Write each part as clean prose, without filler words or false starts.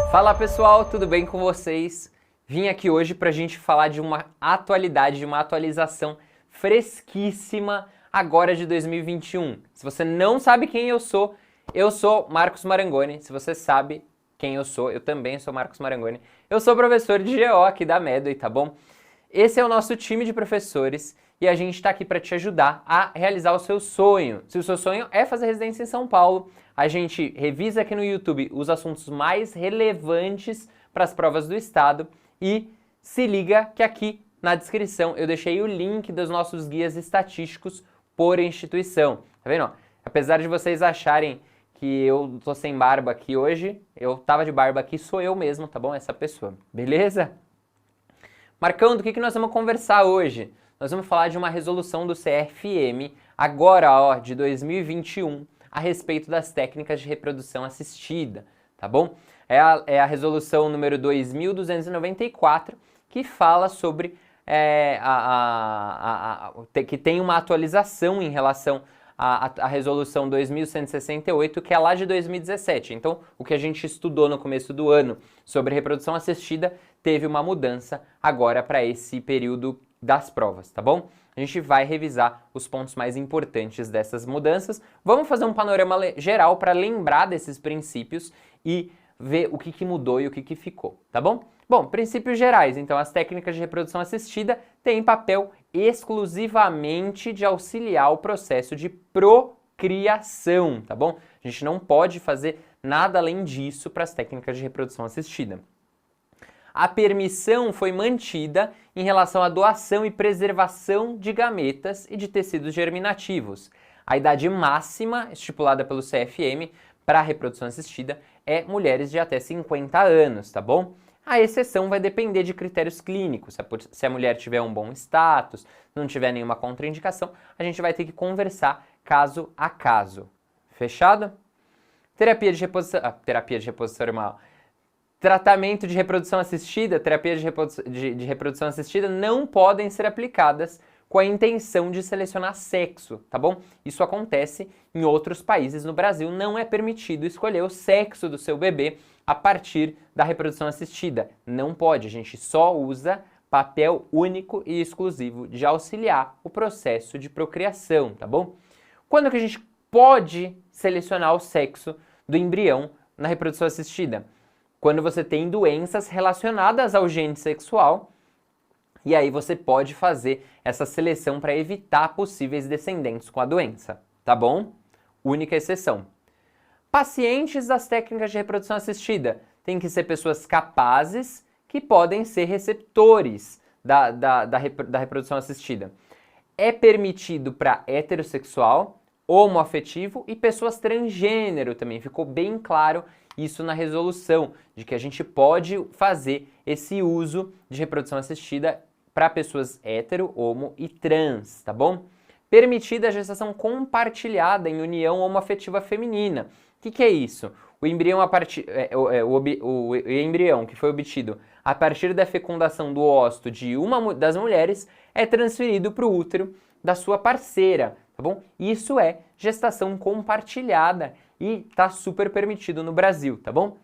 Fala pessoal, tudo bem com vocês? Vim aqui hoje para a gente falar de uma atualidade, de uma atualização fresquíssima agora de 2021. Se você não sabe quem eu sou Marcos Marangoni. Se você sabe quem eu também sou Marcos Marangoni. Eu sou professor de GO aqui da Medway, tá bom? Esse é o nosso time de professores e a gente está aqui para te ajudar a realizar o seu sonho. Se o seu sonho é fazer residência em São Paulo, a gente revisa aqui no YouTube os assuntos mais relevantes para as provas do estado e se liga que aqui na descrição eu deixei o link dos nossos guias estatísticos por instituição. Tá vendo? Apesar de vocês acharem que eu tô sem barba aqui hoje, eu tava de barba aqui, sou eu mesmo, tá bom? Essa pessoa, beleza? Marcão, do que nós vamos conversar hoje? Nós vamos falar de uma resolução do CFM, agora ó, de 2021, a respeito das técnicas de reprodução assistida, tá bom? É a resolução número 2294, que fala sobre que tem uma atualização em relação à resolução 2168, que é lá de 2017. Então, o que a gente estudou no começo do ano sobre reprodução assistida teve uma mudança agora para esse período das provas, tá bom? A gente vai revisar os pontos mais importantes dessas mudanças. Vamos fazer um panorama geral para lembrar desses princípios e ver o que mudou e o que ficou, tá bom? Bom, princípios gerais. Então, as técnicas de reprodução assistida têm papel exclusivamente de auxiliar o processo de procriação, tá bom? A gente não pode fazer nada além disso para as técnicas de reprodução assistida. A permissão foi mantida em relação à doação e preservação de gametas e de tecidos germinativos. A idade máxima estipulada pelo CFM para a reprodução assistida é mulheres de até 50 anos, tá bom? A exceção vai depender de critérios clínicos. Se a mulher tiver um bom status, não tiver nenhuma contraindicação, a gente vai ter que conversar caso a caso. Fechado? Terapia de reposição hormonal. Tratamento de reprodução assistida, terapias de reprodução assistida não podem ser aplicadas com a intenção de selecionar sexo, tá bom? Isso acontece em outros países. No Brasil não é permitido escolher o sexo do seu bebê a partir da reprodução assistida. Não pode, a gente só usa papel único e exclusivo de auxiliar o processo de procriação, tá bom? Quando que a gente pode selecionar o sexo do embrião na reprodução assistida? Quando você tem doenças relacionadas ao gene sexual, e aí você pode fazer essa seleção para evitar possíveis descendentes com a doença, tá bom? Única exceção. Pacientes das técnicas de reprodução assistida têm que ser pessoas capazes que podem ser receptores da reprodução assistida. É permitido para heterossexual, homoafetivo e pessoas transgênero também. Ficou bem claro isso na resolução, de que a gente pode fazer esse uso de reprodução assistida para pessoas hétero, homo e trans, tá bom? Permitida a gestação compartilhada em união homoafetiva feminina. O que é isso? O embrião, o embrião que foi obtido a partir da fecundação do óvulo de uma das mulheres é transferido para o útero da sua parceira, tá bom? Isso é gestação compartilhada e tá super permitido no Brasil, tá bom?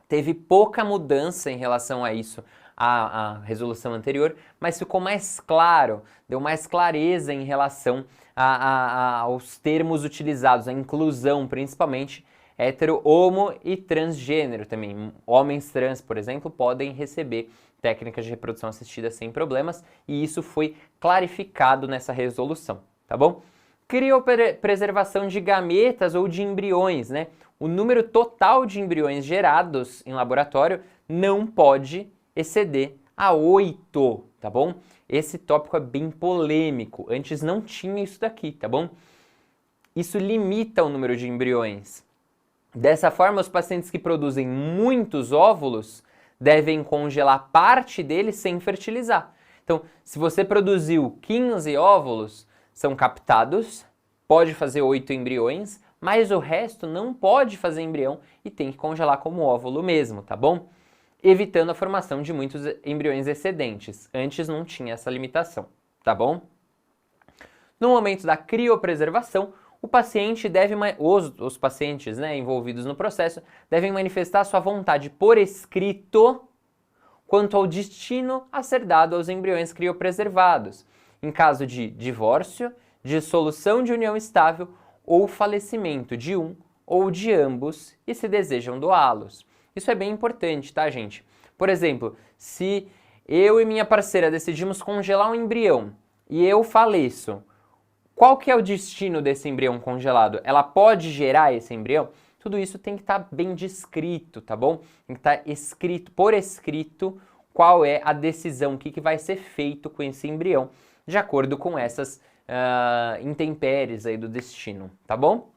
Teve pouca mudança em relação a isso, a resolução anterior, mas ficou mais claro, deu mais clareza em relação aos termos utilizados, a inclusão principalmente hétero, homo e transgênero também. Homens trans, por exemplo, podem receber técnicas de reprodução assistida sem problemas e isso foi clarificado nessa resolução, tá bom? Criopreservação de gametas ou de embriões, né? O número total de embriões gerados em laboratório não pode exceder a 8, tá bom? Esse tópico é bem polêmico. Antes não tinha isso daqui, tá bom? Isso limita o número de embriões. Dessa forma, os pacientes que produzem muitos óvulos devem congelar parte deles sem fertilizar. Então, se você produziu 15 óvulos, são captados, pode fazer 8 embriões, mas o resto não pode fazer embrião e tem que congelar como óvulo mesmo, tá bom? Evitando a formação de muitos embriões excedentes. Antes não tinha essa limitação, tá bom? No momento da criopreservação, o paciente os pacientes, né, envolvidos no processo devem manifestar sua vontade por escrito quanto ao destino a ser dado aos embriões criopreservados, em caso de divórcio, dissolução de união estável ou falecimento de um ou de ambos e se desejam doá-los. Isso é bem importante, tá, gente? Por exemplo, se eu e minha parceira decidimos congelar um embrião e eu faleço, qual que é o destino desse embrião congelado? Ela pode gerar esse embrião? Tudo isso tem que estar bem descrito, tá bom? Tem que estar escrito, por escrito, qual é a decisão, o que vai ser feito com esse embrião, de acordo com essas intempéries aí do destino, tá bom?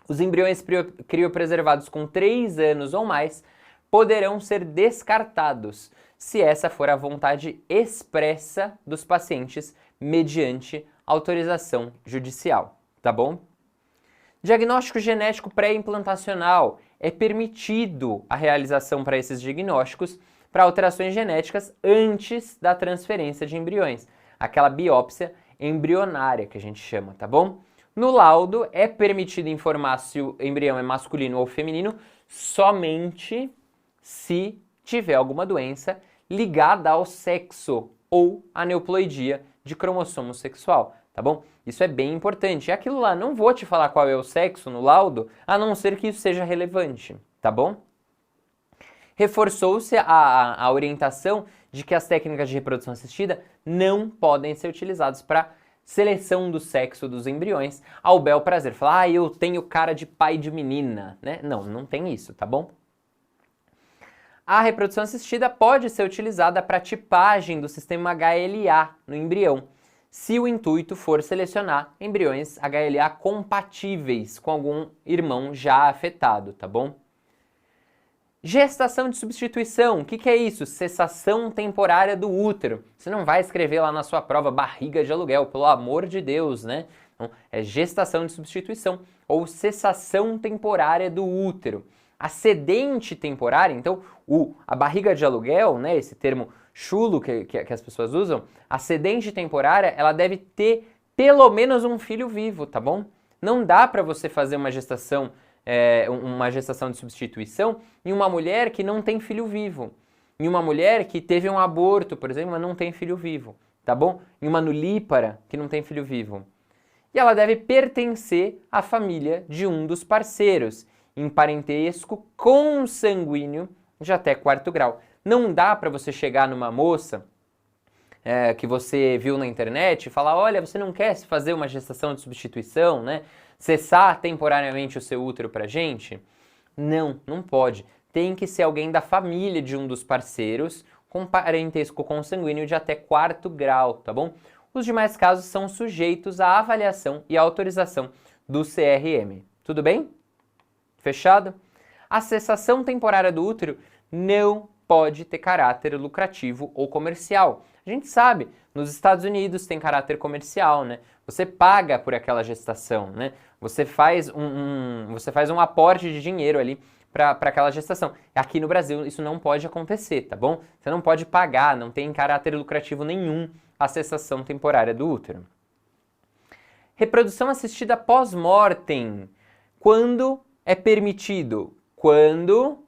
Os embriões criopreservados com 3 anos ou mais poderão ser descartados, se essa for a vontade expressa dos pacientes mediante autorização judicial, tá bom? Diagnóstico genético pré-implantacional. É permitido a realização para esses diagnósticos para alterações genéticas antes da transferência de embriões. Aquela biópsia embrionária que a gente chama, tá bom? No laudo, é permitido informar se o embrião é masculino ou feminino somente se tiver alguma doença ligada ao sexo ou aneuploidia de cromossomo sexual, tá bom? Isso é bem importante. É aquilo lá, não vou te falar qual é o sexo no laudo, a não ser que isso seja relevante, tá bom? Reforçou-se a orientação de que as técnicas de reprodução assistida não podem ser utilizadas para seleção do sexo dos embriões ao bel prazer. Falar, eu tenho cara de pai de menina, né? Não, não tem isso, tá bom? A reprodução assistida pode ser utilizada para tipagem do sistema HLA no embrião, se o intuito for selecionar embriões HLA compatíveis com algum irmão já afetado, tá bom? Gestação de substituição, o que é isso? Cessação temporária do útero. Você não vai escrever lá na sua prova barriga de aluguel, pelo amor de Deus, né? Então, é gestação de substituição ou cessação temporária do útero. Acedente temporária, então a barriga de aluguel, né, esse termo chulo que as pessoas usam, acedente temporária, ela deve ter pelo menos um filho vivo, tá bom? Não dá para você fazer uma gestação de substituição em uma mulher que não tem filho vivo, em uma mulher que teve um aborto, por exemplo, mas não tem filho vivo, tá bom? Em uma nulípara que não tem filho vivo. E ela deve pertencer à família de um dos parceiros, em parentesco consanguíneo de até 4º grau. Não dá para você chegar numa moça que você viu na internet e falar, olha, você não quer fazer uma gestação de substituição, né? Cessar temporariamente o seu útero pra gente? Não, não pode. Tem que ser alguém da família de um dos parceiros com parentesco consanguíneo de até 4º grau, tá bom? Os demais casos são sujeitos à avaliação e autorização do CRM. Tudo bem? Fechado? A cessação temporária do útero não pode ter caráter lucrativo ou comercial. A gente sabe, nos Estados Unidos tem caráter comercial, né? Você paga por aquela gestação, né? Você faz um aporte de dinheiro ali para aquela gestação. Aqui no Brasil isso não pode acontecer, tá bom? Você não pode pagar, não tem caráter lucrativo nenhum a cessação temporária do útero. Reprodução assistida pós-mortem. Quando é permitido? Quando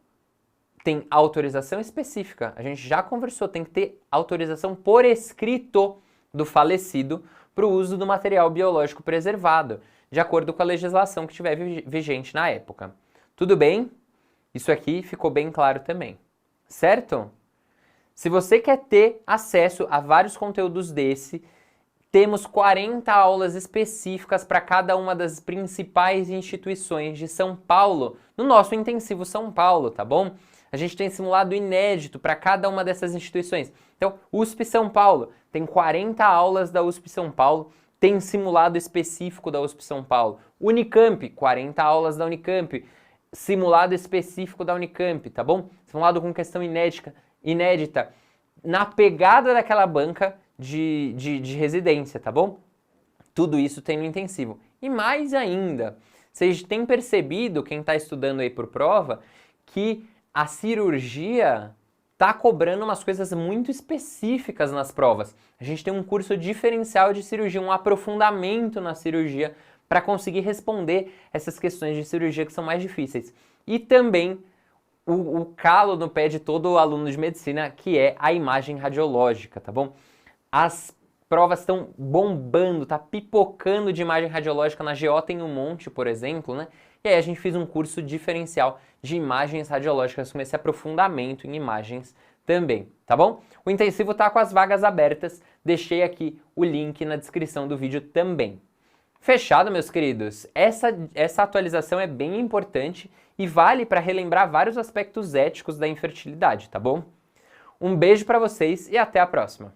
tem autorização específica. A gente já conversou, tem que ter autorização por escrito do falecido para o uso do material biológico preservado, de acordo com a legislação que estiver vigente na época. Tudo bem? Isso aqui ficou bem claro também, certo? Se você quer ter acesso a vários conteúdos desse, temos 40 aulas específicas para cada uma das principais instituições de São Paulo, no nosso Intensivo São Paulo, tá bom? A gente tem simulado inédito para cada uma dessas instituições. Então, USP São Paulo, tem 40 aulas da USP São Paulo, tem simulado específico da USP São Paulo. Unicamp, 40 aulas da Unicamp, simulado específico da Unicamp, tá bom? Simulado com questão inédita, na pegada daquela banca de residência, tá bom? Tudo isso tem no intensivo. E mais ainda, vocês têm percebido, quem está estudando aí por prova, que a cirurgia está cobrando umas coisas muito específicas nas provas. A gente tem um curso diferencial de cirurgia, um aprofundamento na cirurgia para conseguir responder essas questões de cirurgia que são mais difíceis. E também o calo no pé de todo aluno de medicina, que é a imagem radiológica, tá bom? As provas estão bombando, tá pipocando de imagem radiológica. Na GO tem um monte, por exemplo, né? E aí a gente fez um curso diferencial de imagens radiológicas com esse aprofundamento em imagens também, tá bom? O intensivo tá com as vagas abertas, deixei aqui o link na descrição do vídeo também. Fechado, meus queridos? Essa atualização é bem importante e vale para relembrar vários aspectos éticos da infertilidade, tá bom? Um beijo para vocês e até a próxima!